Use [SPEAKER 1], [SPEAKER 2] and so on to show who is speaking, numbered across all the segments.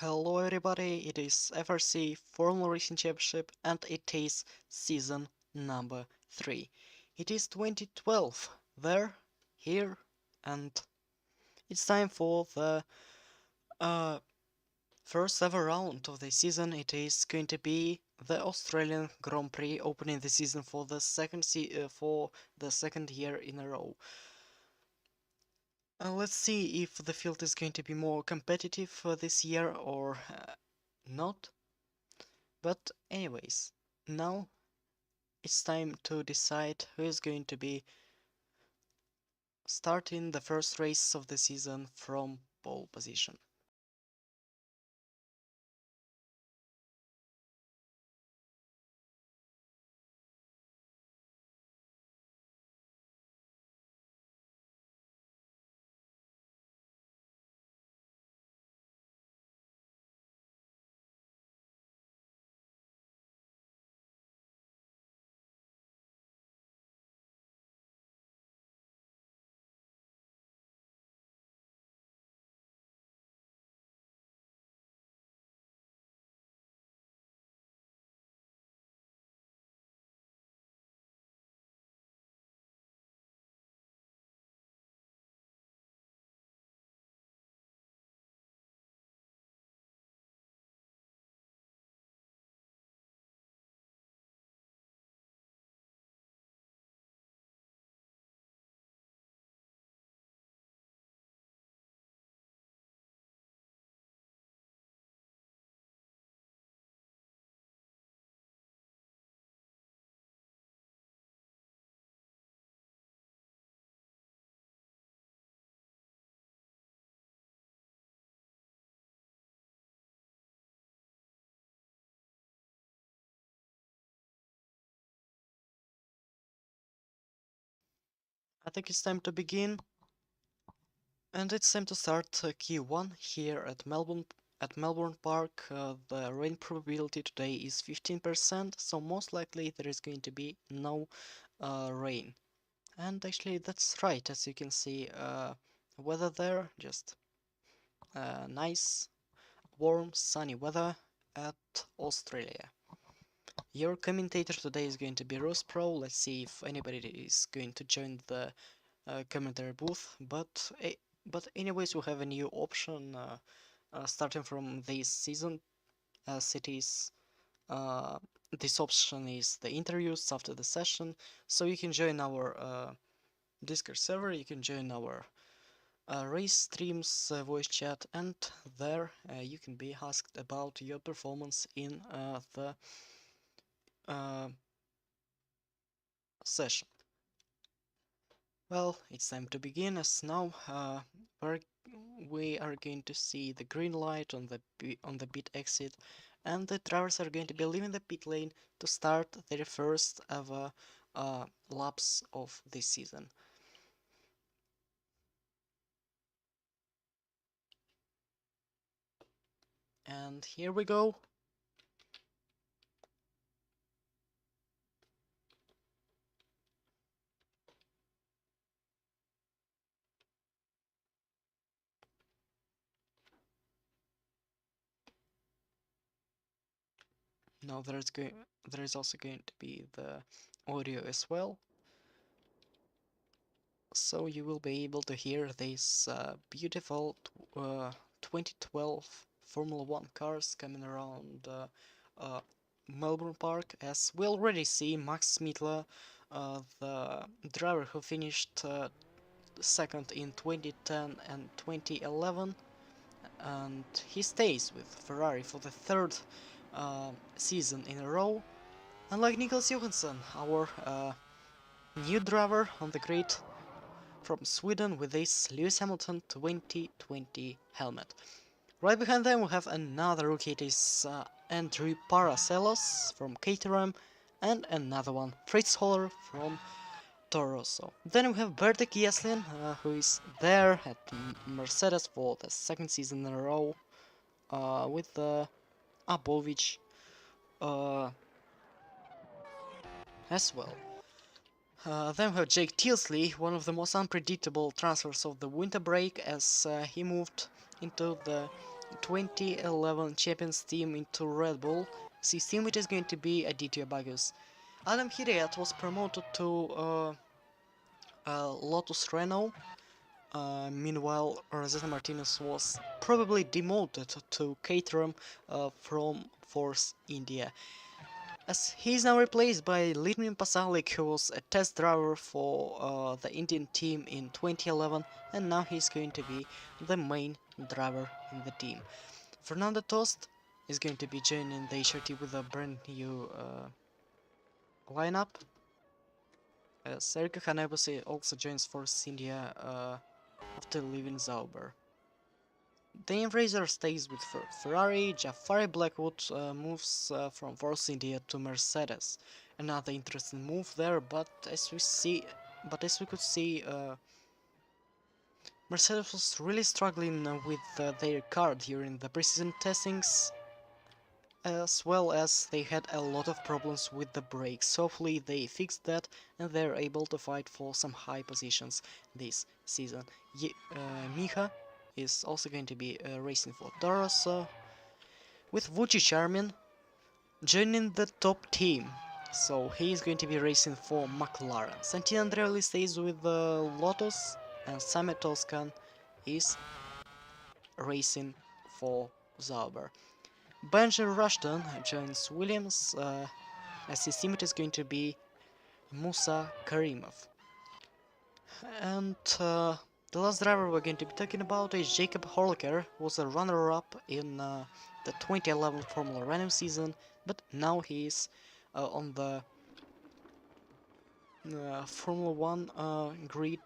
[SPEAKER 1] Hello everybody, it is FRC Formula Racing Championship and it is season number 3. It is 2012, there, here, and it's time for the uh, first ever round of the season. It is going to be the Australian Grand Prix opening the season for the second year in a row. Let's see if the field is going to be more competitive this year or not. But anyways, now it's time to decide who is going to be starting the first race of the season from pole position. I think it's time to begin, and it's time to start Q1 here at Melbourne Park. The rain probability today is 15%, so most likely there is going to be no rain. And actually that's right, as you can see, weather there, just nice, warm, sunny weather at Australia. Your commentator today is going to be Rose Pro. Let's see if anybody is going to join the commentary booth. But anyways, we have a new option starting from this season, as it is. This option is the interviews after the session, so you can join our Discord server. You can join our race streams voice chat, and there you can be asked about your performance in the uh, session. Well, it's time to begin, as now we are going to see the green light on the pit exit, and the drivers are going to be leaving the pit lane to start their first ever laps of this season. And here we go. Now there is also going to be the audio as well, so you will be able to hear these beautiful 2012 Formula 1 cars coming around uh, Melbourne Park, as we already see Max Smittler, the driver who finished second in 2010 and 2011, and he stays with Ferrari for the third season in a row. Unlike Nicholas Johansson, our new driver on the grid from Sweden with this Lewis Hamilton 2020 helmet. Right behind them we have another rookie, it is Andrew Paracellos from Caterham, and another one, Fritz Holler from Toro Rosso. Then we have Bertek Yaslin, who is there at Mercedes for the second season in a row, with Abovic as well. Then we have Jake Tilsley, one of the most unpredictable transfers of the winter break, as he moved into the 2011 champions team into Red Bull. His teammate is going to be Aditya Bagus. Adam Hidayat was promoted to Lotus Renault. Meanwhile, Rosetta Martinez was probably demoted to Caterham from Force India, as he is now replaced by Litmin Pasalik, who was a test driver for the Indian team in 2011, and now he's going to be the main driver in the team. Fernando Tost is going to be joining the HRT with a brand new lineup. Sergio Hanebasi also joins Force India after leaving Zauber. Daniel Fraser stays with Ferrari. Jafari Blackwood moves from Force India to Mercedes. Another interesting move there, but as we could see, Mercedes was really struggling with their car during the preseason testings, as well as they had a lot of problems with the brakes. Hopefully they fixed that and they're able to fight for some high positions this season. Miha is also going to be racing for Taurus, with Vucic Armin joining the top team. So he is going to be racing for McLaren. Santino Andreoli stays with Lotus, and Samet Toscan is racing for Zauber. Benji Rushton joins Williams, as his teammate is going to be Musa Karimov. And the last driver we're going to be talking about is Jacob Horliker, who was a runner-up in the 2011 Formula Renault season, but now he's on the Formula 1 grid,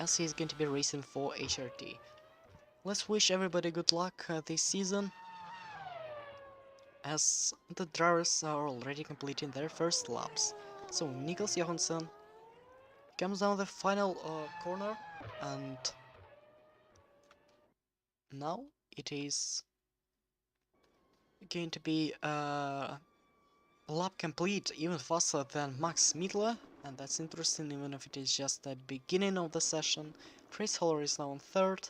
[SPEAKER 1] as he's going to be racing for HRT. Let's wish everybody good luck this season, as the drivers are already completing their first laps. So Nicholas Johansson comes down the final corner, and now it is going to be a lap complete even faster than Max Mittler, and that's interesting even if it is just the beginning of the session. Trace Holler is now on third,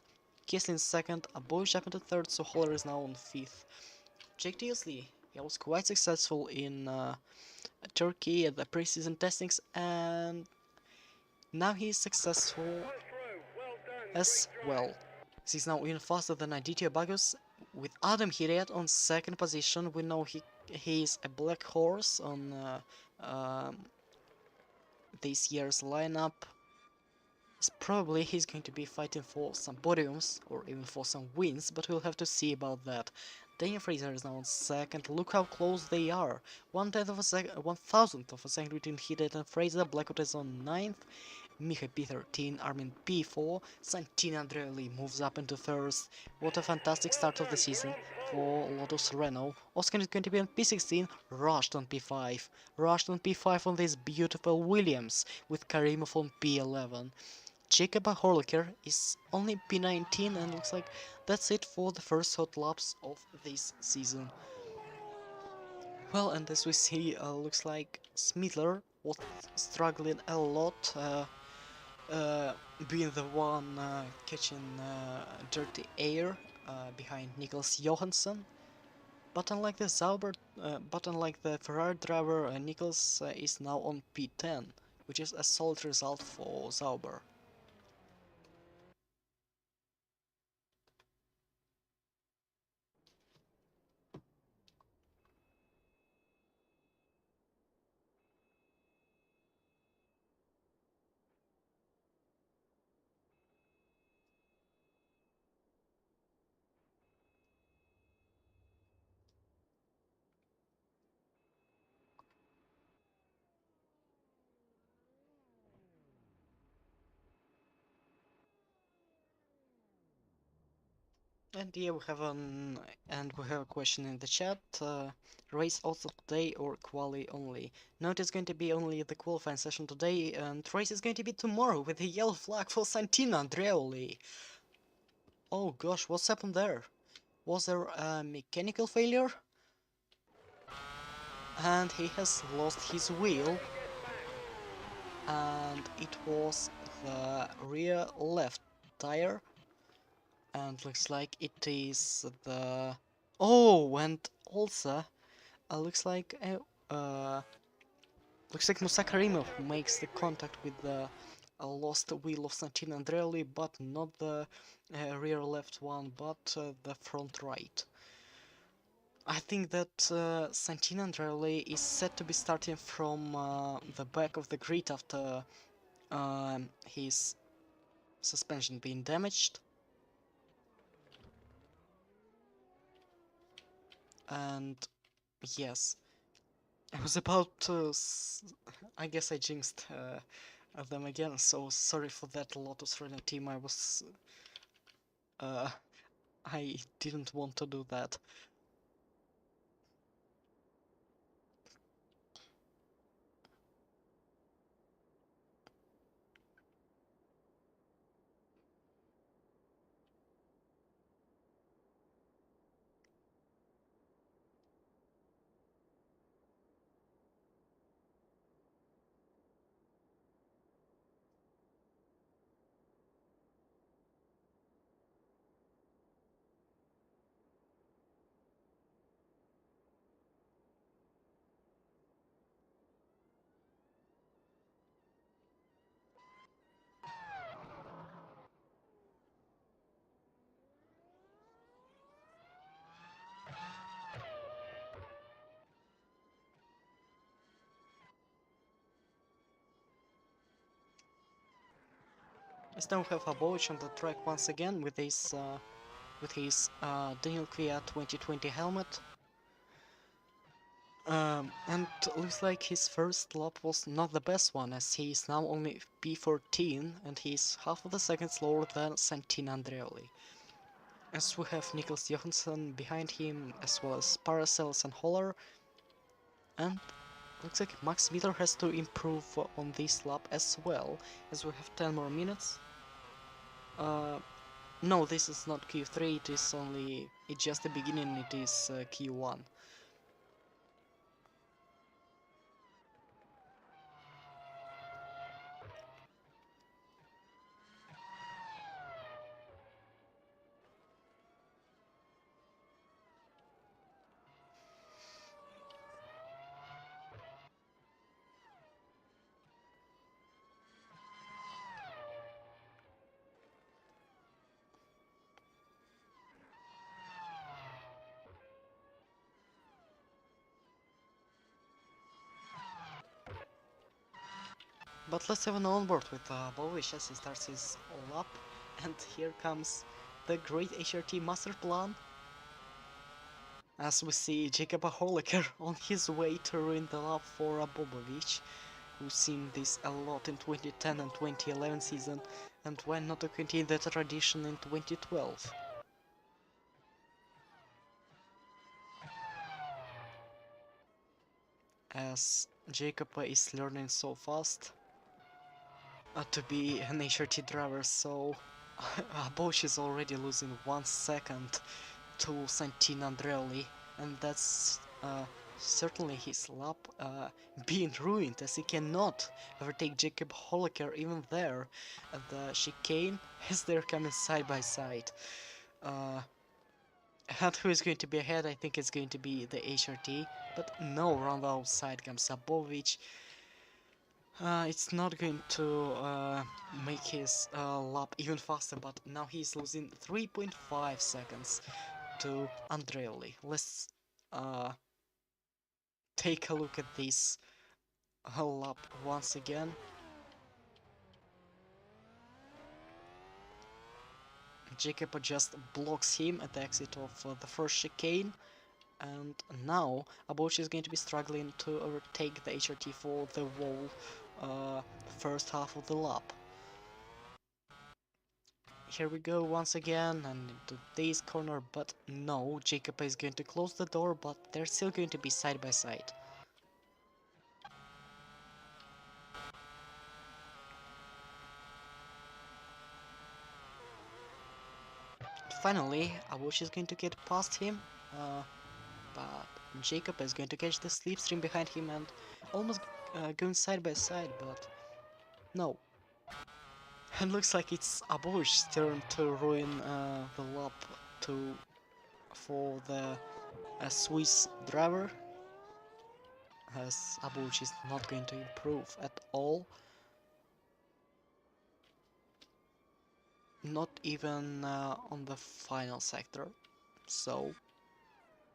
[SPEAKER 1] Kieslin second, Aboy happened to third, so Holler is now on fifth. Jake Teasley, he was quite successful in Turkey at the preseason testings, and now he is successful as well. He's now even faster than Aditya Bagus, with Adam Hidayat on second position. We know he is a black horse on this year's lineup. Probably he's going to be fighting for some podiums or even for some wins, but we'll have to see about that. Daniel Fraser is now on second. Look how close they are. 1/10 of a second, 1,000th of a second between Hidayat and Fraser. Blackwood is on 9th. Miha P13, Armin P4, Santino Andreoli moves up into first. What a fantastic start of the season for Lotus Renault. Oscar is going to be on P16, rushed on P5. Rushed on P5 on this beautiful Williams, with Karimov on P11. Jacob Horliker is only P19, and looks like that's it for the first hot laps of this season. Well, and as we see, looks like Smittler was struggling a lot, being the one catching dirty air behind Nicholas Johansson. But unlike the Ferrari driver, Nicholas is now on P10, which is a solid result for Zauber. And yeah, we have a question in the chat. Race also today or quali only? No, it is going to be only the qualifying session today, and race is going to be tomorrow with a yellow flag for Santino Andreoli. Oh gosh, what's happened there? Was there a mechanical failure? And he has lost his wheel, and it was the rear left tire. And looks like it is the... Oh, and also, looks like Musa Karimov makes the contact with the lost wheel of Santin Andreoli, but not the rear left one, but the front right. I think that Santin Andreoli is set to be starting from the back of the grid after his suspension being damaged. And yes, I was about to... I guess I jinxed them again, so sorry for that, Lotus Runner team. Uh, I didn't want to do that. This time we have Abovic on the track once again with his Daniel Kvyat 2020 helmet. And looks like his first lap was not the best one, as he is now only P14 and he's half of a second slower than Santin Andreoli. As we have Nicholas Johansson behind him, as well as Paracels and Holler, and looks like Max Miller has to improve on this lap as well, as we have 10 more minutes. No, this is not Q3, it's just the beginning, it is Q1. But let's have an onboard with Bovic as he starts his lap, and here comes the great HRT master plan. As we see Jacob Horliker on his way to ruin the lap for Bobovic, who's seen this a lot in 2010 and 2011 season, and why not to continue that tradition in 2012? As Jacob is learning so fast to be an HRT driver, so Bosch is already losing 1 second to Santin Andreoli, and that's certainly his lap being ruined, as he cannot overtake Jacob Horliker even there at the chicane as they're coming side by side. And who is going to be ahead? I think it's going to be the HRT, but no, around the outside comes Sabovic. It's not going to make his lap even faster, but now he's losing 3.5 seconds to Andreoli. Let's take a look at this lap once again. Jacob just blocks him at the exit of the first chicane, and now Aboch is going to be struggling to overtake the HRT for the whole first half of the lap. Here we go once again, and into this corner, but no, Jacob is going to close the door, but they're still going to be side by side. Finally, Aboch is going to get past him, but Jacob is going to catch the slipstream behind him and almost going side by side, but no. And looks like it's Abush's turn to ruin the lap to for the Swiss driver, as Abush is not going to improve at all. Not even on the final sector. So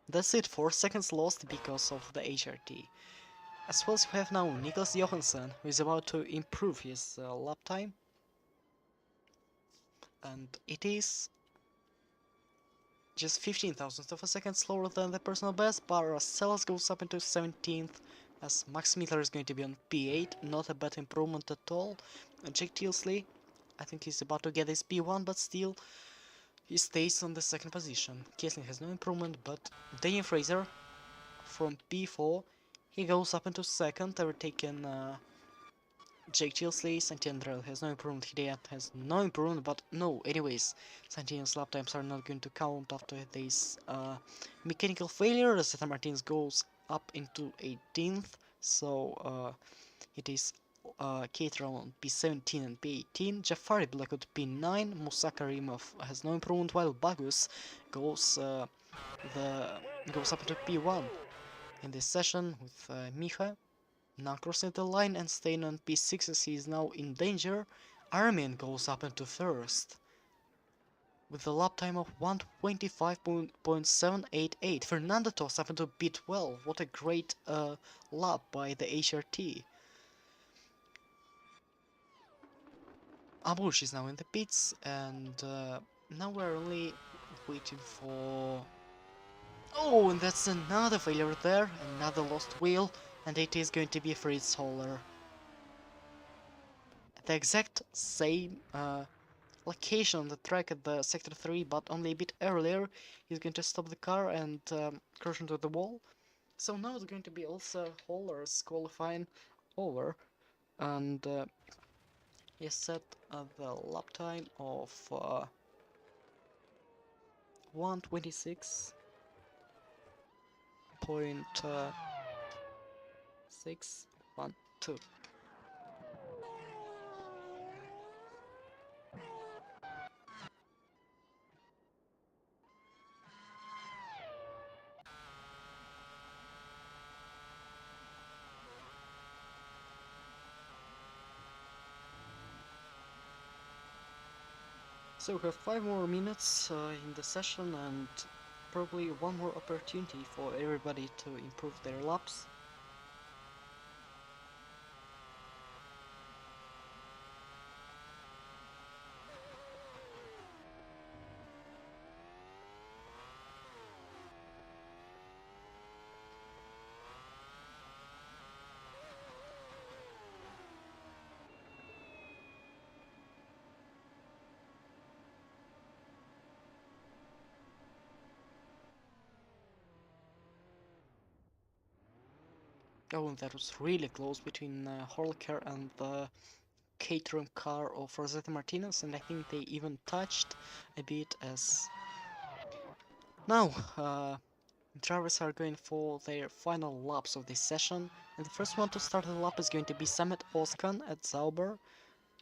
[SPEAKER 1] that's it, 4 seconds lost because of the HRT. As well as we have now Nicholas Johansson, who is about to improve his lap time. And it is just 15 thousandths of a second slower than the personal best, but Celas goes up into 17th, as Max Miller is going to be on P8, not a bad improvement at all. And Jake Tilsley, I think he's about to get his P1, but still, he stays on the second position. Kiesling has no improvement, but Daniel Fraser from P4, he goes up into second, overtaken Jake Tilsley. Santino has no improvement, Hideat has no improvement, but no, anyways, Santino's lap times are not going to count after this mechanical failure. Zeta Martins goes up into 18th, so it is Caterham on P17 and P18, Jafari Blackwood P9, Musa Karimov has no improvement, while Bagus goes goes up into P1 in this session with Miha now crossing the line and staying on P6 as he is now in danger. Armin goes up into first with a lap time of 1:25.788. Fernando Tos up into P12. What a great lap by the HRT. Abush is now in the pits, and now we're only waiting for... Oh, and that's another failure there, another lost wheel, and it is going to be Fritz Holler. The exact same location on the track at the Sector 3, but only a bit earlier. He's going to stop the car and crash into the wall. So now it's going to be also Holler's qualifying over, and he set the lap time of 1:26.612. So we have 5 more minutes in the session and probably one more opportunity for everybody to improve their laps. Oh, and that was really close between Horliker and the Caterham car of Rosetta Martinez, and I think they even touched a bit as... Now, drivers are going for their final laps of this session, and the first one to start the lap is going to be Samet Ozkan at Zauber,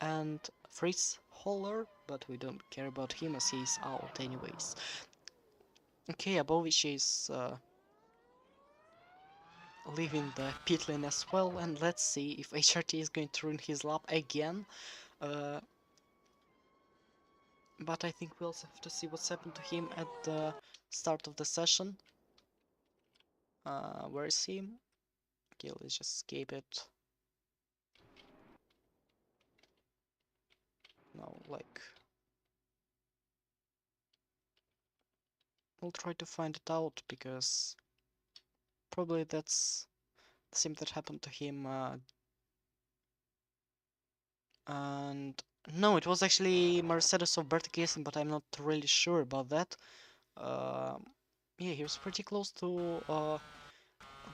[SPEAKER 1] and Fritz Holler, but we don't care about him as he's out anyways. Okay, Abovich is leaving the pit lane as well, and let's see if HRT is going to ruin his lap again. But I think we also have to see what's happened to him at the start of the session. Where is he? Okay, let's just escape it. No, like... We'll try to find it out, because probably that's the same that happened to him. And no, it was actually Mercedes of Berta Kiesling, but I'm not really sure about that. Yeah, he was pretty close to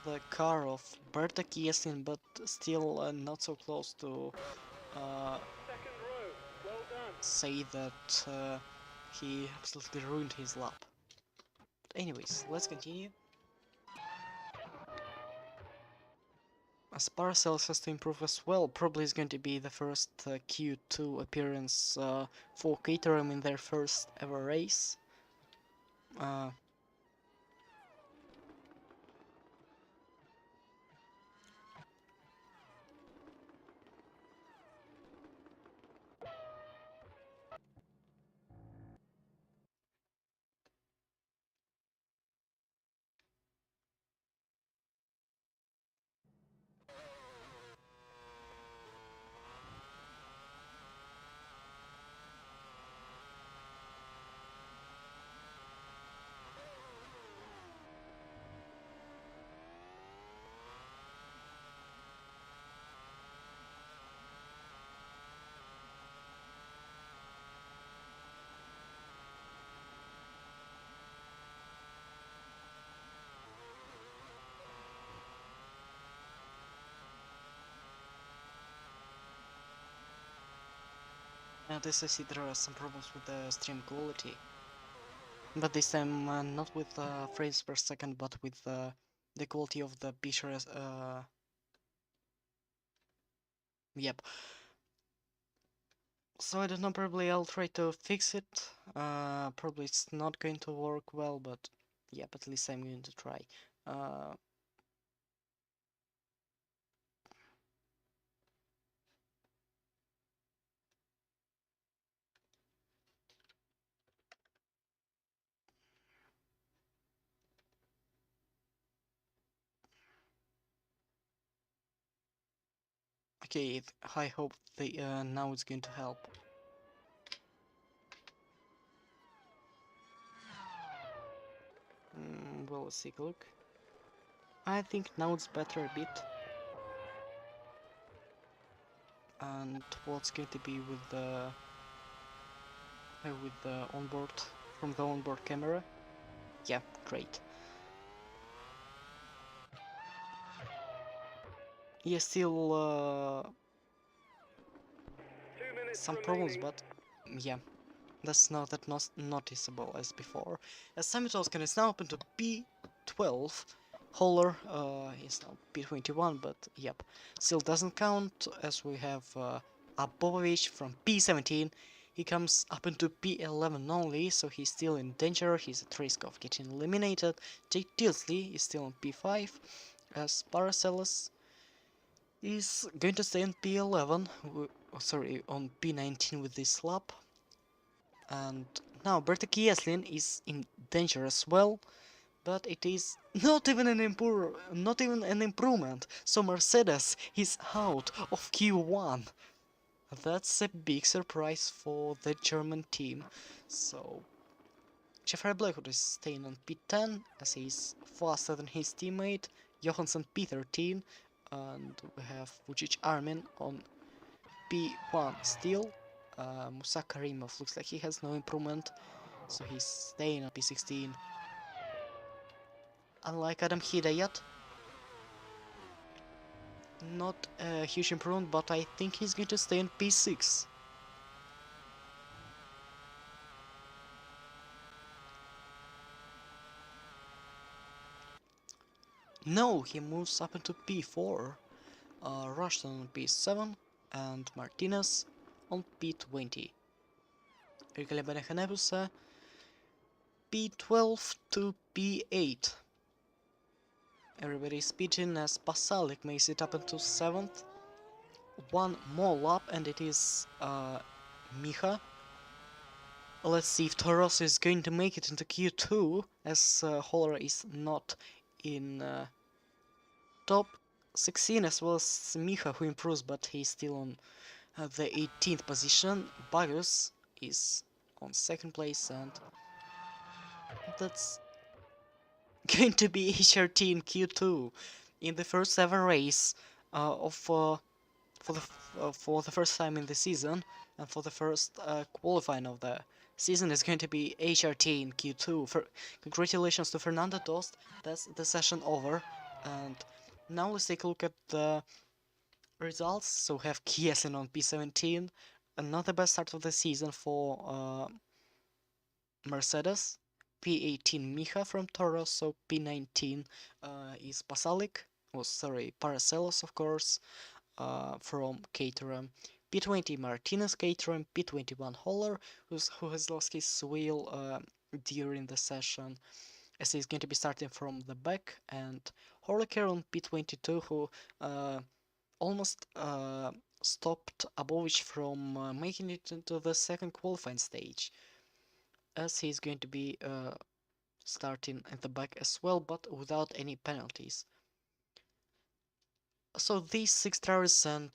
[SPEAKER 1] the car of Berta Kiesling, but still not so close to say that he absolutely ruined his lap. But anyways, let's continue. as Paracels has to improve as well. Probably is going to be the first Q2 appearance for Caterham in their first ever race. And as I see, there are some problems with the stream quality. But this time not with frames per second, but with the quality of the picture. Yep. So I don't know, probably I'll try to fix it. Probably it's not going to work well, but yep, at least I'm going to try. Uh, okay, I hope the now it's going to help. Well, let's take a look. I think now it's better a bit. And what's going to be with the onboard from the onboard camera? Yeah, great. Yeah, still some problems, but yeah, that's not that noticeable as before. As Samuelskin is now open to P12, Holler is now P21, but yep, still doesn't count as we have Abovich from P17. He comes up into P11 only, so he's still in danger. He's at risk of getting eliminated. Jake Tilsley is still on P5, as Paracelsus is going to stay on P11, sorry, on P19 with this lap. And now Berta Kieslin is in danger as well, but it is not even an improvement. So Mercedes is out of Q1. That's a big surprise for the German team. So Jeffrey Blackwood is staying on P10 as he's faster than his teammate. Johansson P13, and we have Vucic Armin on P1 still. Musa Karimov looks like he has no improvement, so he's staying on P16. Unlike Adam Hidayat, not a huge improvement, but I think he's going to stay on P6. No, he moves up into P4. Rushton on P7 and Martinez on P20. Riccardo Benehanebusa P12 to P8. Everybody's pitching as Pasalic makes it up into 7th. One more lap and it is Micha. Let's see if Toros is going to make it into Q2, as Holler is not in top 16, as well as Micha, who improves, but he's still on the 18th position. Bagus is on 2nd place, and that's going to be HRT in Q2 in the first ever race for the first time in the season, and for the first qualifying of the season is going to be HRT in Q2. Congratulations to Fernando Tost. That's the session over, and now let's take a look at the results. So we have Kiesin on P17, not the best start of the season for Mercedes. P18 Micha from Toro, so P19 is Pasalic. sorry, Paracelsus, of course, from Caterham. P20 Martinez Caterham, P21 Holler, who has lost his wheel during the session, as he's going to be starting from the back, and Horliker on P22, who almost stopped Abovich from making it into the second qualifying stage, as he's going to be starting at the back as well, but without any penalties. So these 6 drivers and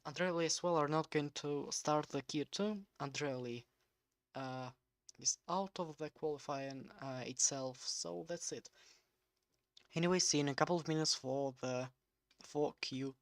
[SPEAKER 1] Andreoli as well are not going to start the Q2. Andreoli is out of the qualifying itself, so that's it. Anyway, see you in a couple of minutes for Q2.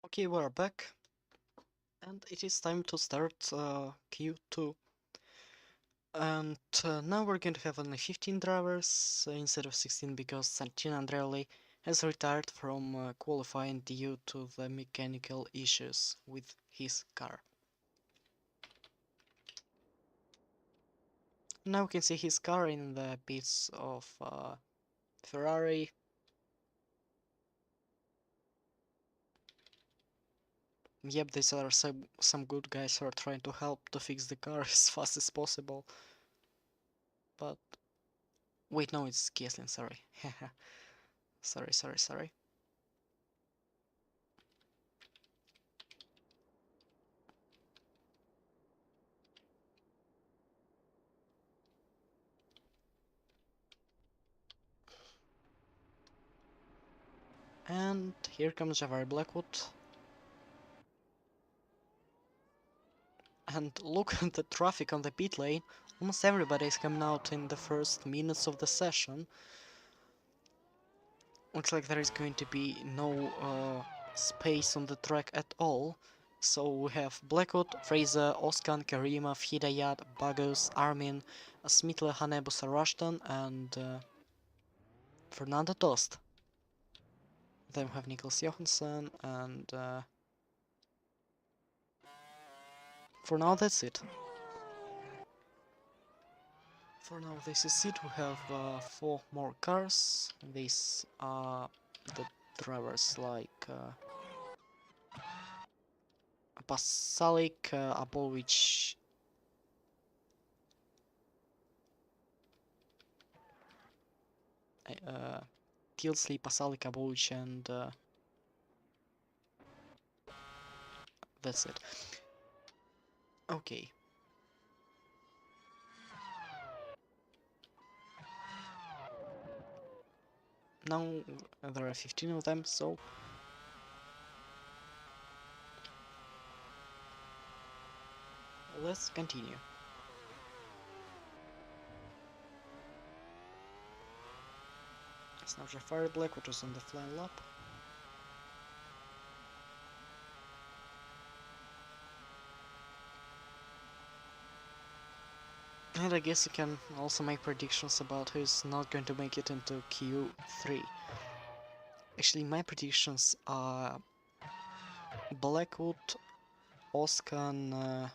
[SPEAKER 1] Okay, we're back, and it is time to start Q2. And now we're going to have only 15 drivers instead of 16 because Santino Andreoli has retired from qualifying due to the mechanical issues with his car. Now we can see his car in the pits of Ferrari. Yep, these are some good guys who are trying to help to fix the car as fast as possible. But wait, no, it's Kieslin, sorry. Sorry. And here comes Javari Blackwood. And look at the traffic on the pit lane. Almost everybody is coming out in the first minutes of the session. Looks like there is going to be no space on the track at all. So we have Blackwood, Fraser, Oskan, Karimov, Hidayat, Bagos, Armin, Smitla, Hanebusa, Rushton, and Fernando Tost. Then we have Nicholas Johansson, and for now that's it. For now this is it. We have 4 more cars. These are the drivers like Pasalic, Abovich, Tilsley, Pasalic, Abovich, and that's it. Okay. Now there are 15 of them, so let's continue. It's now Jafari Black, which was on the flying lap. And I guess you can also make predictions about who's not going to make it into Q3. Actually, my predictions are Blackwood, Oskan,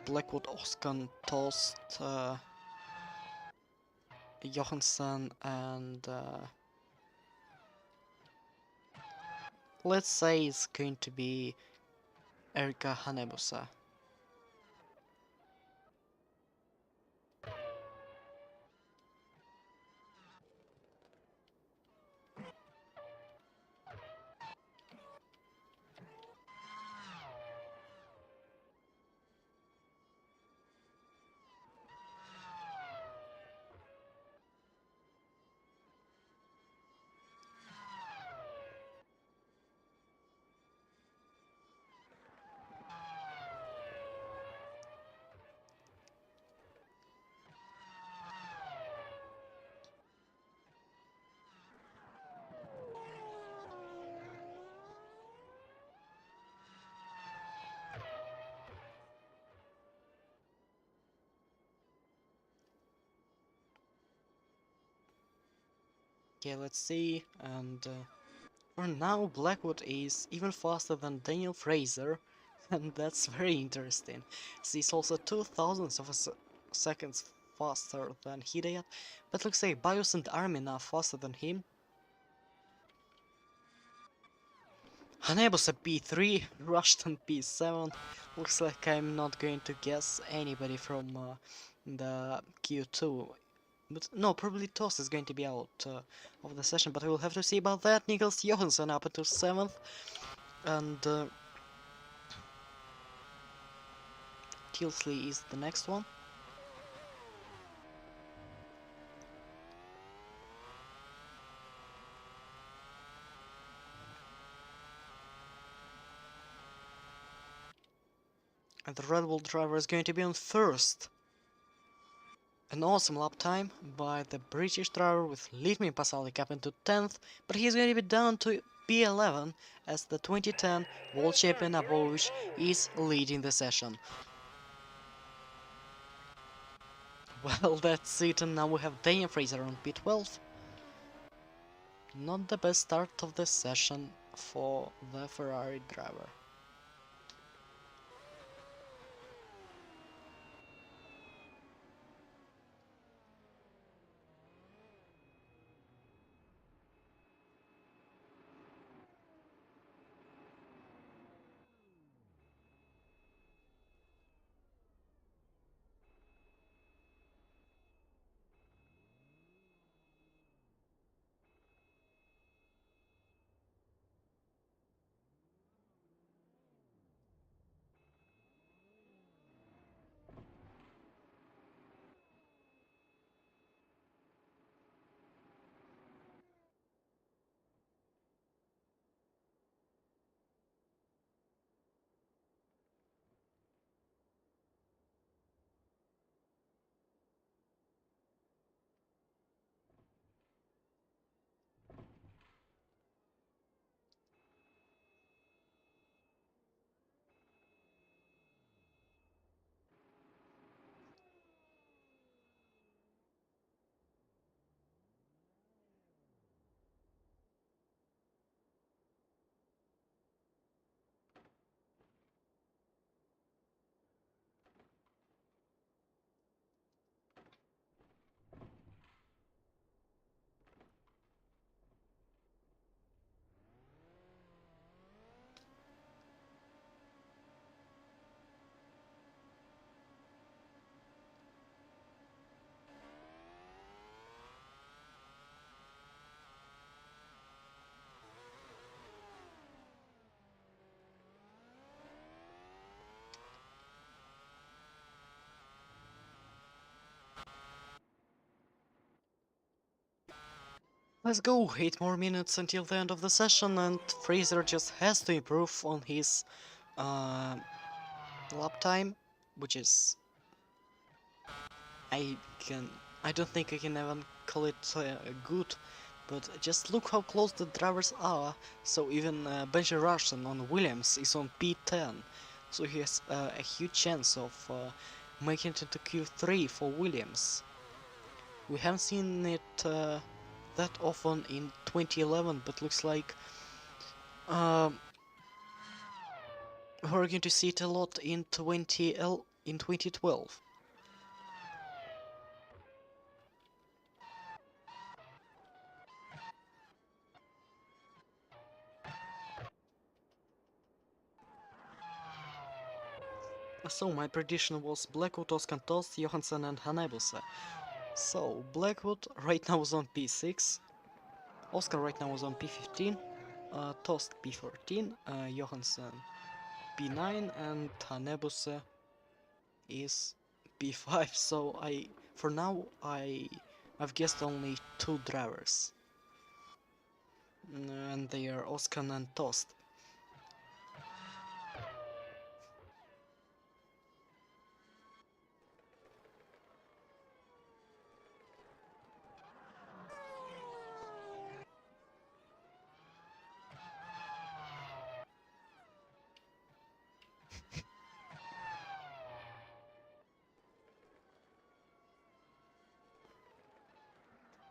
[SPEAKER 1] Blackwood, Oskan, Toast, Johansson, and let's say it's going to be Erika Hanebusa. Okay, let's see, and for now Blackwood is even faster than Daniel Fraser, and that's very interesting. He's also 2 thousandths of a seconds faster than Hidayat, but looks like Bios and Armin are faster than him. Hanebusa P3, Rushton P7, looks like I'm not going to guess anybody from the Q2. But no, probably Toss is going to be out of the session, but we'll have to see about that. Nicholas Johansson up into 7th, and Tilsley is the next one. And the Red Bull driver is going to be on 1st. An awesome lap time by the British driver with Litmin Pasalic up into 10th, but he's going to be down to P11 as the 2010 World Champion Abovich is leading the session. Well, that's it, and now we have Daniel Fraser on P12. Not the best start of the session for the Ferrari driver. Let's go, 8 more minutes until the end of the session, and Fraser just has to improve on his uh, lap time, which is... I don't think I can even call it good, but just look how close the drivers are. So even Benji Rushton on Williams is on P10, so he has a huge chance of making it into Q3 for Williams. We haven't seen it that often in 2011, but looks like we're going to see it a lot in 2012. So my prediction was Blackwood, Oscar Tost, Johansson and Hanebuse. So Blackwood right now is on P6, Oscar right now is on P15, Tost P14, Johansson P9 and Hanebuse is P5. So for now I've guessed only 2 drivers, and they are Oscar and Tost.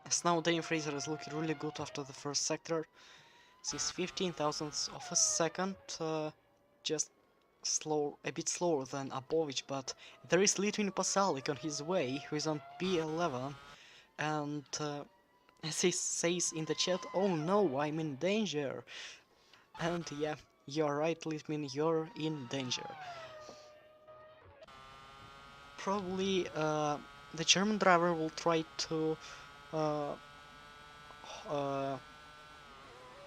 [SPEAKER 1] As now Daniel Fraser is looking really good after the first sector. He's 15 thousandths of a second, just a bit slower than Apovic, but there is Litvin Pasalic on his way, who is on P11, and as he says in the chat, oh no, I'm in danger. And yeah, you're right, Litvin, you're in danger. Probably the German driver will try to uh,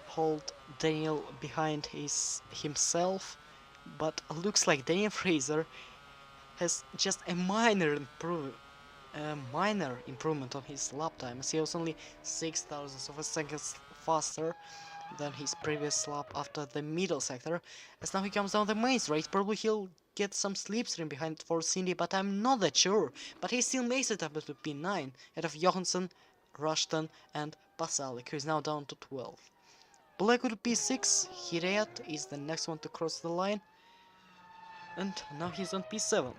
[SPEAKER 1] hold Daniel behind himself, but looks like Daniel Fraser has just a minor improvement on his lap time. He was only 6 thousandths of a second faster than his previous lap after the middle sector. As now he comes down the main straight, probably he'll get some slipstream behind for Cindy, but I'm not that sure. But he still makes it up to P9, ahead of Johansson, Rushton and Pasalic, who is now down to 12. Blackwood P6, Hireat is the next one to cross the line, and now he's on P7.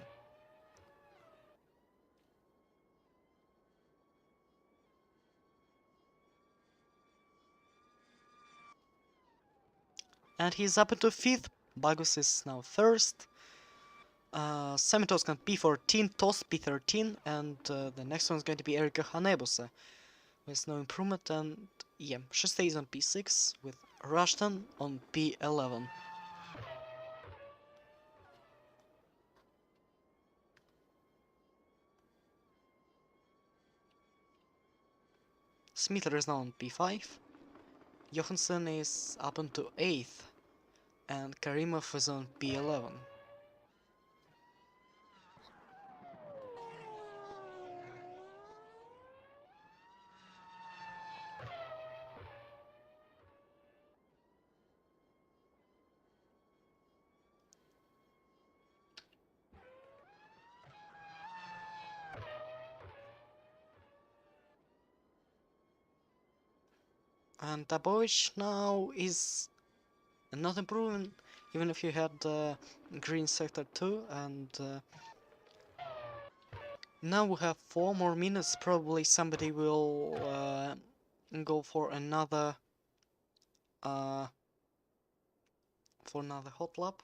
[SPEAKER 1] And he's up into 5th, Bagus is now 1st, Semitoskan P14, Tost P13, and the next one is going to be Erika Hanebuse, with no improvement, and yeah, she stays on P6, with Rushton on P11. Smitler is now on P5, Johansson is up into 8th, and Karimov is on P11. And Tabovic now is not improving, even if you had green sector 2, and now we have 4 more minutes. Probably somebody will go for another hot lap.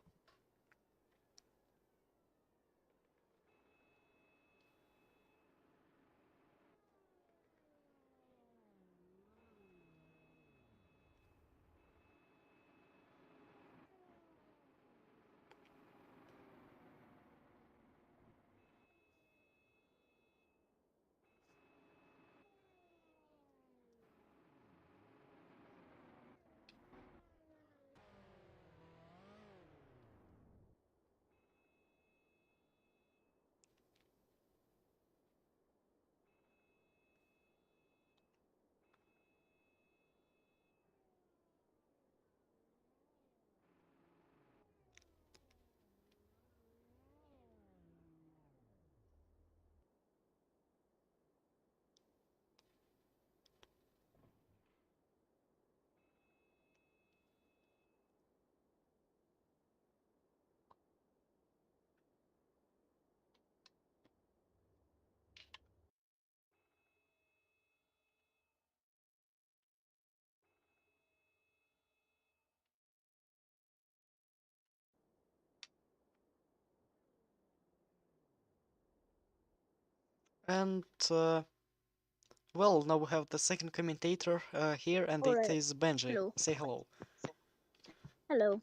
[SPEAKER 1] And well, now we have the second commentator here, and it
[SPEAKER 2] Alright.
[SPEAKER 1] is Benji.
[SPEAKER 2] Hello.
[SPEAKER 1] Say hello.
[SPEAKER 2] Hello.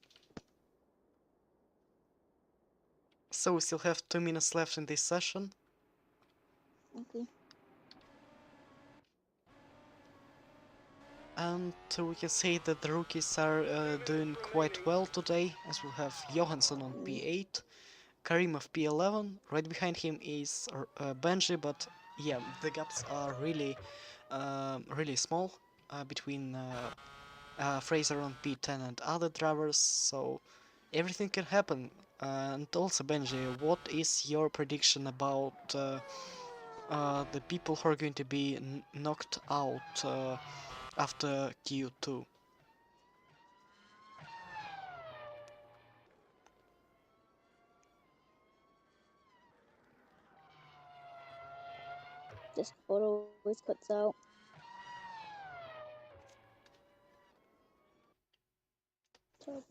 [SPEAKER 1] So we still have 2 minutes left in this session.
[SPEAKER 2] Okay.
[SPEAKER 1] And we can say that the rookies are doing quite well today, as we have Johansson on P8, Karim of P11, right behind him is Benji, but yeah, the gaps are really small between Fraser on P10 and other drivers, so everything can happen. And also, Benji, what is your prediction about the people who are going to be knocked out after Q2?
[SPEAKER 2] This photo always cuts out. Terrible.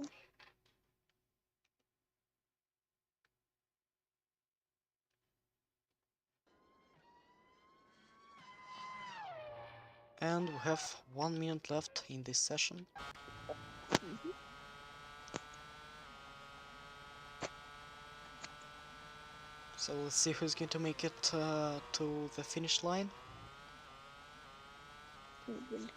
[SPEAKER 1] And we have 1 minute left in this session.
[SPEAKER 2] Mhm.
[SPEAKER 1] So let's see who's going to make it to the finish line.
[SPEAKER 2] Good.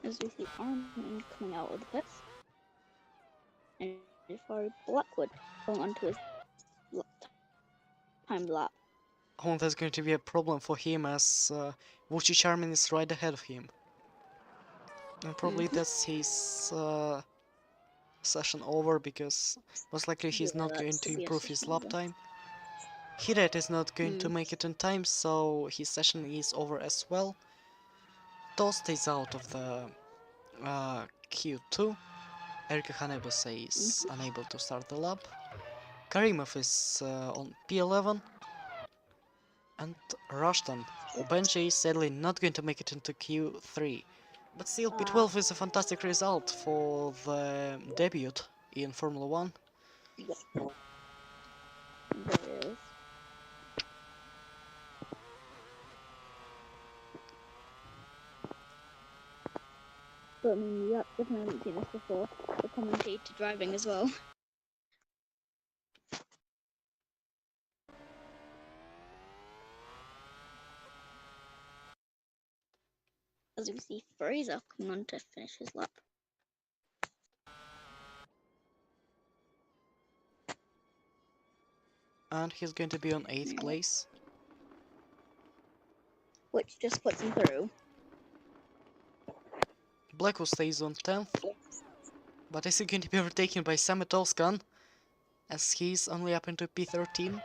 [SPEAKER 2] As we see Armin coming out of the pits, and for Blackwood going onto his time lap.
[SPEAKER 1] Oh, that's going to be a problem for him as Wuchi Charmin is right ahead of him. And probably that's his session over because most likely he's
[SPEAKER 2] Yeah,
[SPEAKER 1] not
[SPEAKER 2] that
[SPEAKER 1] going to
[SPEAKER 2] should be a
[SPEAKER 1] improve his
[SPEAKER 2] session
[SPEAKER 1] lap
[SPEAKER 2] over.
[SPEAKER 1] time. Hidet is not going to make it in time, so his session is over as well. Toast is out of the Q2. Erika Hanebuse is unable to start the lap. Karimov is on P11. And Rushton. Benji is sadly not going to make it into Q3. But still, P12 is a fantastic result for the debut in Formula 1.
[SPEAKER 2] Yes. There it is. But I mean, yeah, definitely haven't seen this before. The commentator driving as well. As we see Fraser coming on to finish his lap.
[SPEAKER 1] And he's going to be on 8th place.
[SPEAKER 2] Which just puts him through.
[SPEAKER 1] Blacko stays on 10th. But is he going to be overtaken by Samet Olskan? As he's only up into P13.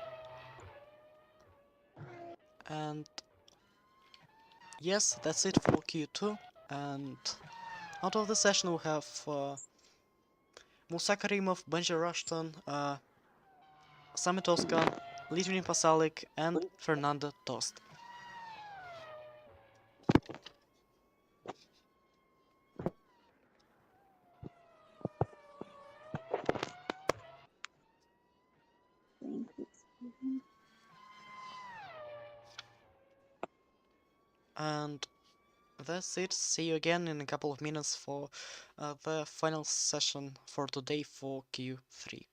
[SPEAKER 1] And yes, that's it for Q2. And out of the session we have Musa Karimov, Benji Rushton, Samet Oskan, Litvinov Pasalic, and Fernando Tost. And that's it. See you again in a couple of minutes for the final session for today for Q3.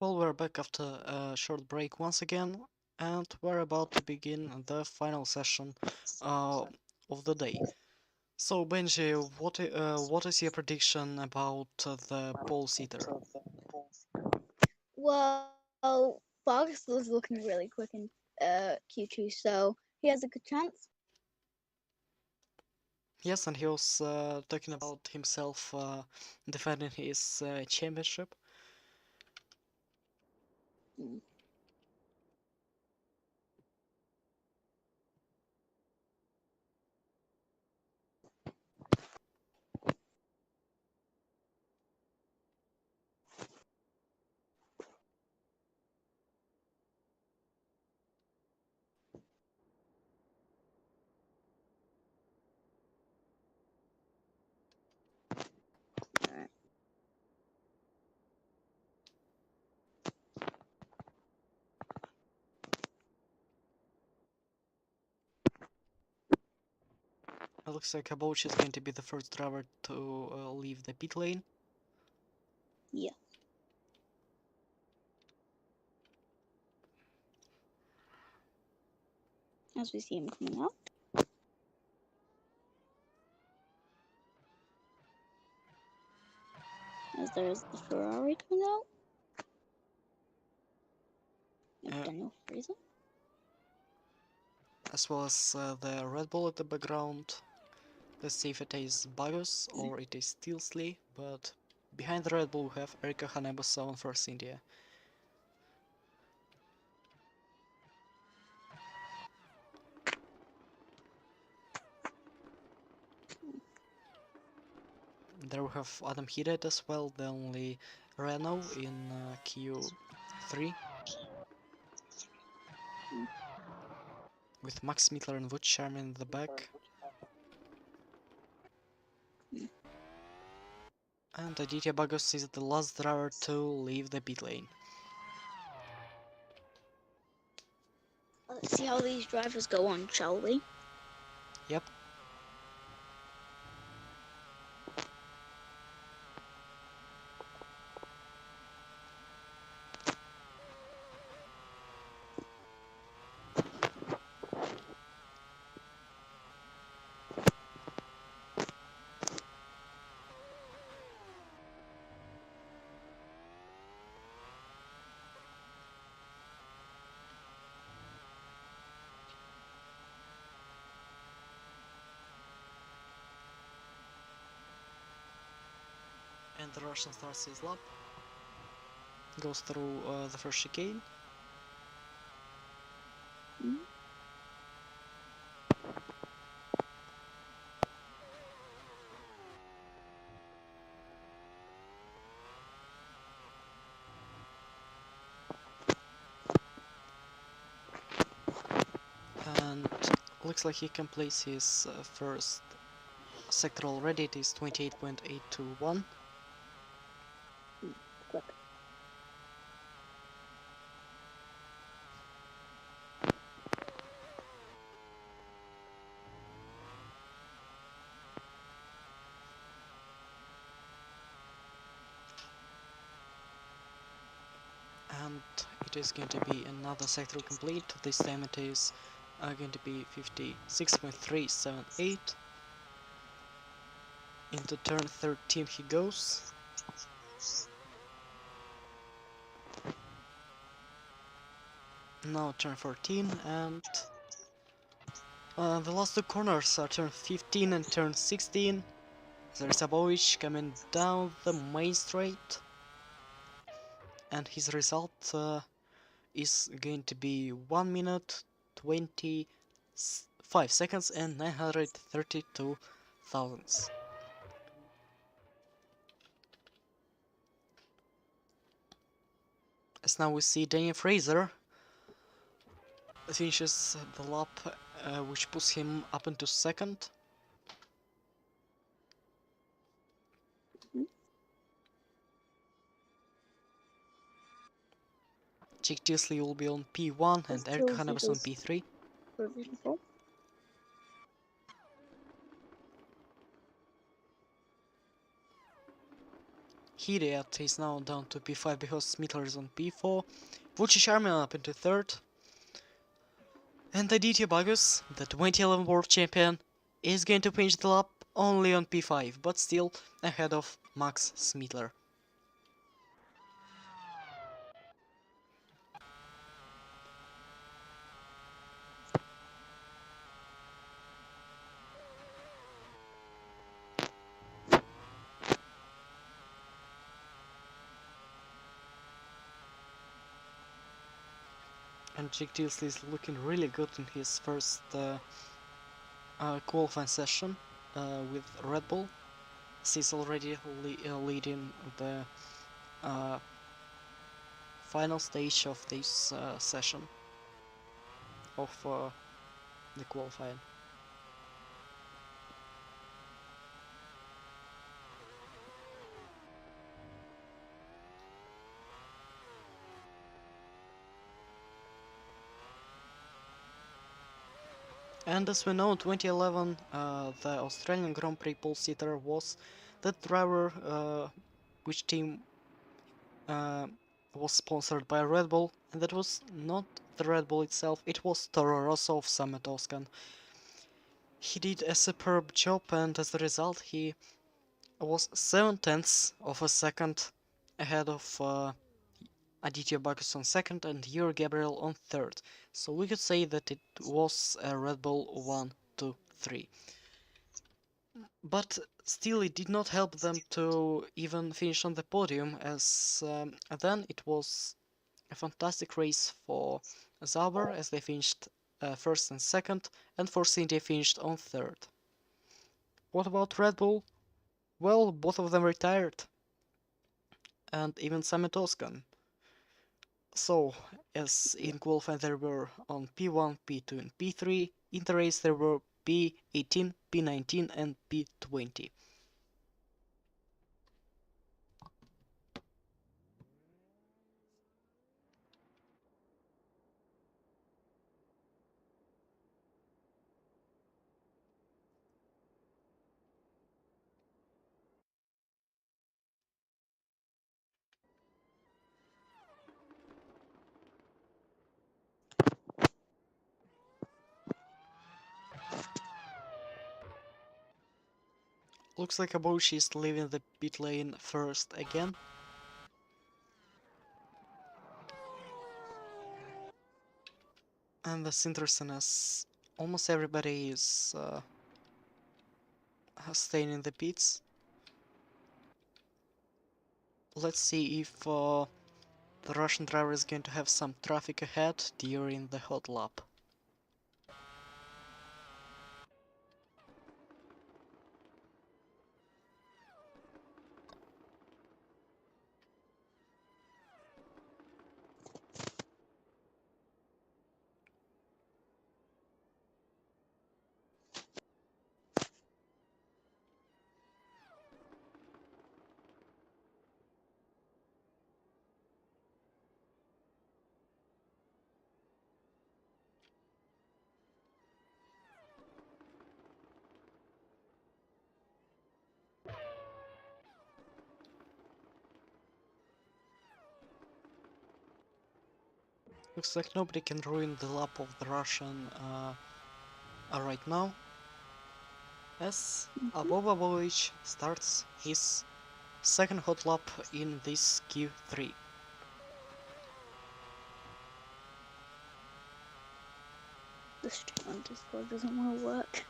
[SPEAKER 1] Well, we're back after a short break once again, and we're about to begin the final session of the day. So, Benji, what is your prediction about the pole sitter?
[SPEAKER 2] Well, Fox was looking really quick in Q2, so he has a good chance.
[SPEAKER 1] Yes, and he was talking about himself defending his championship.
[SPEAKER 2] Mm. Alright.
[SPEAKER 1] It looks like Aboch is going to be the first driver to leave the pit lane.
[SPEAKER 2] Yeah. As we see him coming out. As there's the Ferrari coming out.
[SPEAKER 1] Uh,
[SPEAKER 2] Daniel Fraser.
[SPEAKER 1] as well as the Red Bull at the background. Let's see if it is Bagus or it is Tilsley, but behind the Red Bull we have Erika Hanebasa on Force India. There we have Adam Hidet as well, the only Renault in Q3. With Max Mittler and Wood Charmin in the back. And Aditya Bagus is the last driver to leave the pit lane.
[SPEAKER 2] Let's see how these drivers go on, shall we?
[SPEAKER 1] Yep. And the Russian starts his lap. Goes through the first chicane.
[SPEAKER 2] Mm.
[SPEAKER 1] And looks like he completes his first sector already. It is 28.821.
[SPEAKER 2] Quick.
[SPEAKER 1] And it is going to be another sector complete. This time it is going to be 56.378. Into turn 13 he goes. Now turn 14, and the last two corners are turn 15 and turn 16. There's Abovic coming down the main straight, and his result is going to be 1 minute 25 seconds and 932 thousandths. As now we see Daniel Fraser finishes the lap, which puts him up into second.
[SPEAKER 2] Mhm.
[SPEAKER 1] Chick Tilsley will be on P1 and Eric Hanebas on P3.
[SPEAKER 2] Provision 4.
[SPEAKER 1] Hideat is now down to p5 because Smitler is on p4. Vucic Armin up into third. And Aditya Bagus, the 2011 world champion, is going to finish the lap only on p5, but still ahead of Max Smitler. And Jake Tilsley is looking really good in his first qualifying session with Red Bull. He's already leading the final stage of this session of the qualifying. And as we know, in 2011, the Australian Grand Prix pole sitter was the driver which team was sponsored by Red Bull, and that was not the Red Bull itself, it was Toro Rosso of Samet Oskan. He did a superb job, and as a result he was 7/10 of a second ahead of Aditya Bagus on second and Yuri Gabriel on third. So we could say that it was a Red Bull 1, 2, 3. But still it did not help them to even finish on the podium, as then it was a fantastic race for Sauber as they finished first and second, and Force India finished on third. What about Red Bull? Well, both of them retired, and even Samet Oskan. So, as in qualifying they were on P1, P2 and P3, in the race there were P18, P19 and P20. Looks like Aboshi is leaving the pit lane first again. And that's interesting as almost everybody is staying in the pits. Let's see if the Russian driver is going to have some traffic ahead during the hot lap. Looks like nobody can ruin the lap of the Russian right now, as Abovovich starts his second hot lap in this Q3.
[SPEAKER 2] The stream on Discord doesn't want to work.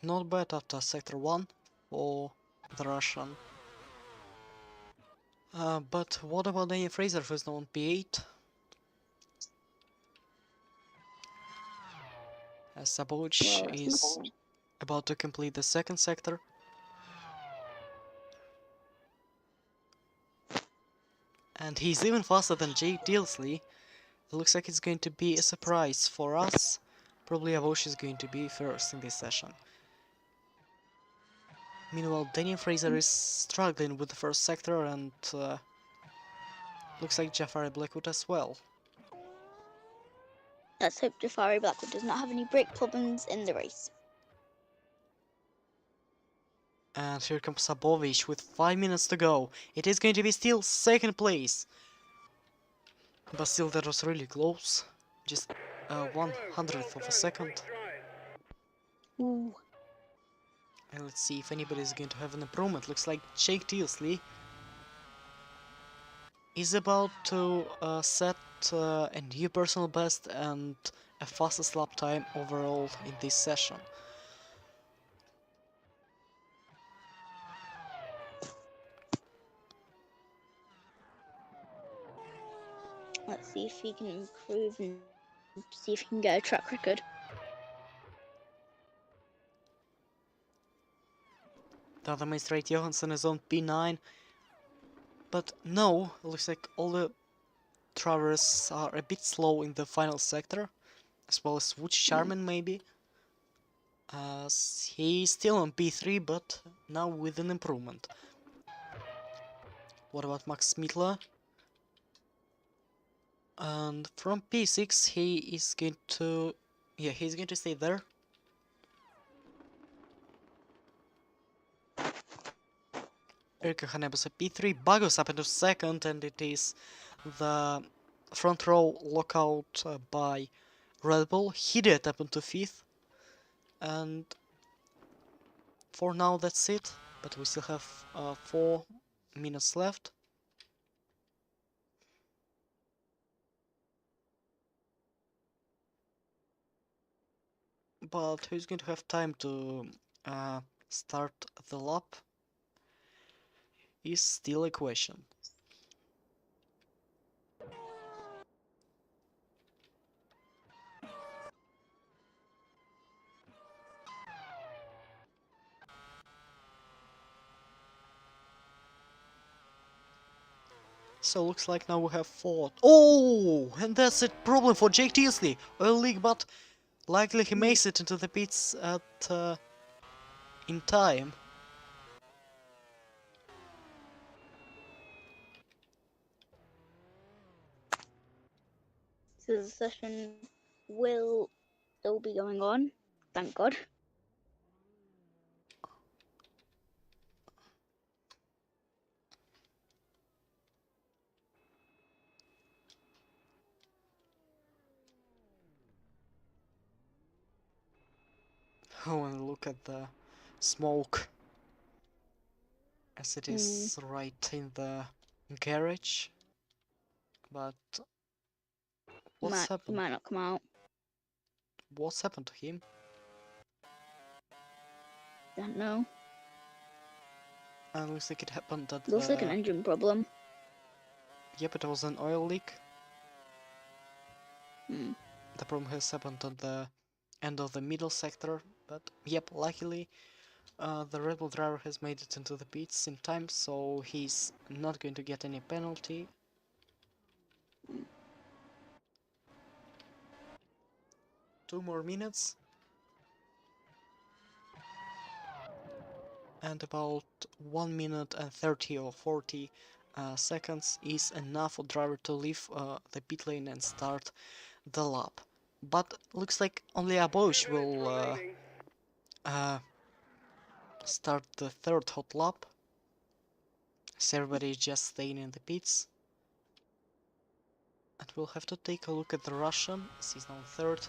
[SPEAKER 1] Not bad at sector 1 for the Russian. But what about Daniel Fraser, who's now on P8? As Saboch is about to complete the second sector. And he's even faster than Jake Dilsley. It looks like it's going to be a surprise for us. Probably Abosh is going to be first in this session. Meanwhile, Daniel Fraser is struggling with the first sector and looks like Jafari Blackwood as well.
[SPEAKER 2] Let's hope Jafari Blackwood does not have any brake problems in the race.
[SPEAKER 1] And here comes Sabovich with 5 minutes to go. It is going to be still second place. But still, that was really close. Just 1/100th of a second.
[SPEAKER 2] Ooh.
[SPEAKER 1] And let's see if anybody is going to have an improvement. Looks like Jake Tilsley is about to set a new personal best and a fastest lap time overall in this session.
[SPEAKER 2] Let's see if he can improve and see if he can get a track record.
[SPEAKER 1] The other magistrate Johansson is on P9. But no, it looks like all the drivers are a bit slow in the final sector. As well as Woods Charman maybe. He's still on P3 but now with an improvement. What about Max Smitler? And from P6 he is going to... yeah, he's going to stay there. Erika Hanebus at P3, Bagos up into second, and it is the front row lockout by Red Bull. Hidet up into fifth. And for now that's it, but we still have 4 minutes left. But who's going to have time to start the lap is still a question. So looks like now we have 4. Oh, and that's a problem for Jake Teasley. Oil leak, but likely he makes it into the pits at in time.
[SPEAKER 2] So the session will still be going on, thank God.
[SPEAKER 1] Oh, and look at the smoke as it is right in the garage. But what's
[SPEAKER 2] He
[SPEAKER 1] happened?
[SPEAKER 2] might not come out.
[SPEAKER 1] What's happened to him?
[SPEAKER 2] Don't know.
[SPEAKER 1] Looks like it happened at
[SPEAKER 2] Looks like an engine problem.
[SPEAKER 1] Yep, it was an oil leak.
[SPEAKER 2] Hmm.
[SPEAKER 1] The problem has happened at the end of the middle sector, but yep, luckily the Red Bull driver has made it into the pits in time, so he's not going to get any penalty. Two more minutes. And about 1 minute and 30 or 40 seconds is enough for driver to leave the pit lane and start the lap. But looks like only Abosh will start the third hot lap. So everybody is just staying in the pits. And we'll have to take a look at the Russian. He's now third.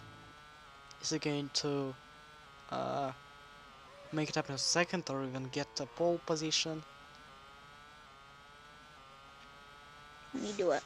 [SPEAKER 1] Is he going to make it up in a second or even get a pole position?
[SPEAKER 2] Let me do it.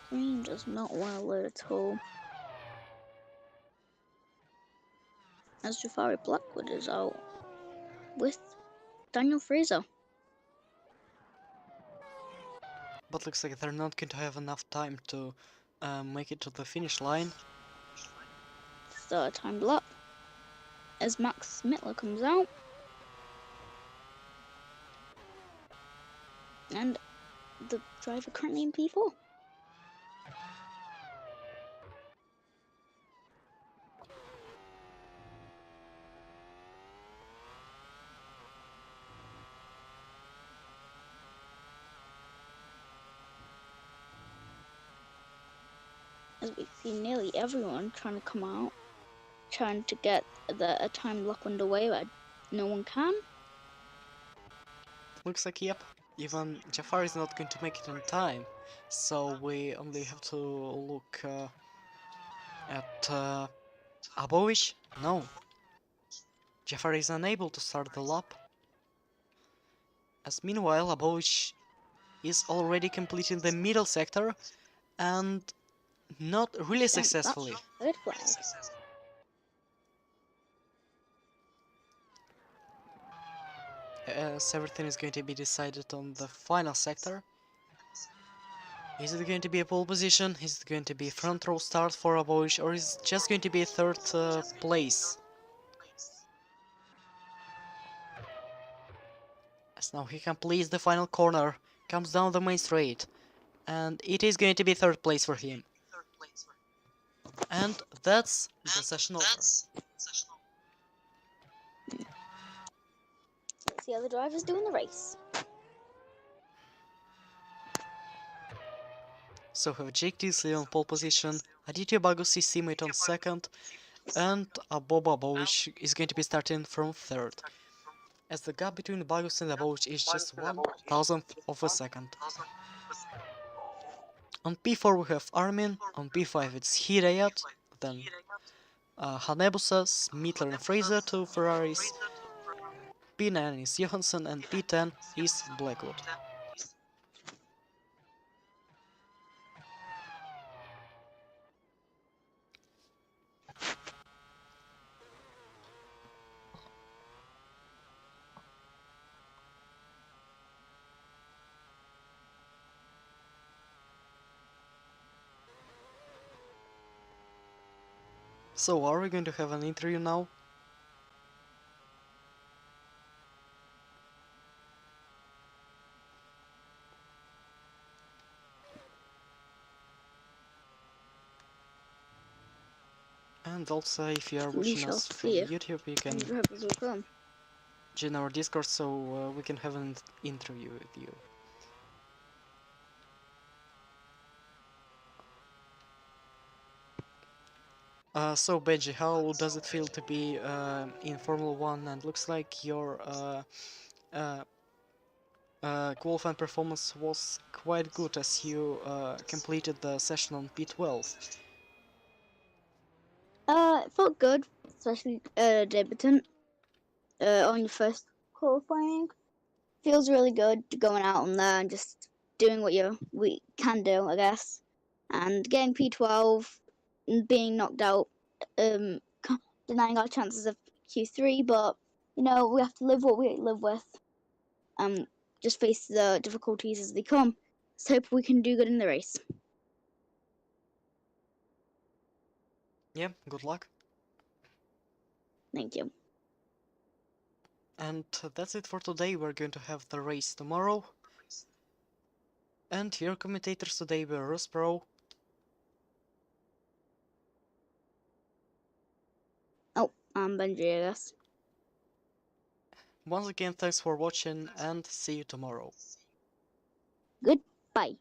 [SPEAKER 2] Screen does not want to load at all. As Jafari Blackwood is out with Daniel Fraser.
[SPEAKER 1] But looks like they're not going to have enough time to make it to the finish line.
[SPEAKER 2] Start a timed lap as Max Smittler comes out. And the driver currently in P4. As we see nearly everyone trying to come out, trying to get a timed lap underway, but no one can.
[SPEAKER 1] Looks like, yep, even Jafar is not going to make it in time. So we only have to look at Abovic. No, Jafar is unable to start the lap. As meanwhile, Abovic is already completing the middle sector and not really successfully.
[SPEAKER 2] Third flag.
[SPEAKER 1] As everything is going to be decided on the final sector. Is it going to be a pole position? Is it going to be a front row start for Abovic, or is it just going to be a third place? As now he completes the final corner, comes down the main straight, and it is going to be third place for him. And that's the session over.
[SPEAKER 2] Let's see how the driver's doing the race.
[SPEAKER 1] So we have Jake Teasley on pole position, Aditya Bagus his teammate on second, and Bob Abovic is going to be starting from third, as the gap between Bagus and Abovic is just 1,000th of a second. On P4 we have Armin, on P5 it's Hidayat, then Hanebusa, Smittler and Fraser, two Ferraris, P9 is Johansson, and P10 is Blackwood. So are we going to have an interview now? And also, if you are watching us from YouTube, you can join our Discord so we can have an interview with you. So Benji, how does it feel to be in Formula 1? And looks like your qualifying performance was quite good as you completed the session on P12.
[SPEAKER 2] It felt good, especially debutant on your first qualifying. Feels really good going out on there and just doing what we can do, I guess. And getting P12 and being knocked out, denying our chances of Q3, but you know, we have to live what we live with. Just face the difficulties as they come. Let's hope we can do good in the race.
[SPEAKER 1] Yeah, good luck.
[SPEAKER 2] Thank you.
[SPEAKER 1] And that's it for today. We're going to have the race tomorrow. And your commentators today were Ruspro.
[SPEAKER 2] Oh, I'm Benji, I guess.
[SPEAKER 1] Once again, thanks for watching and see you tomorrow.
[SPEAKER 2] Goodbye.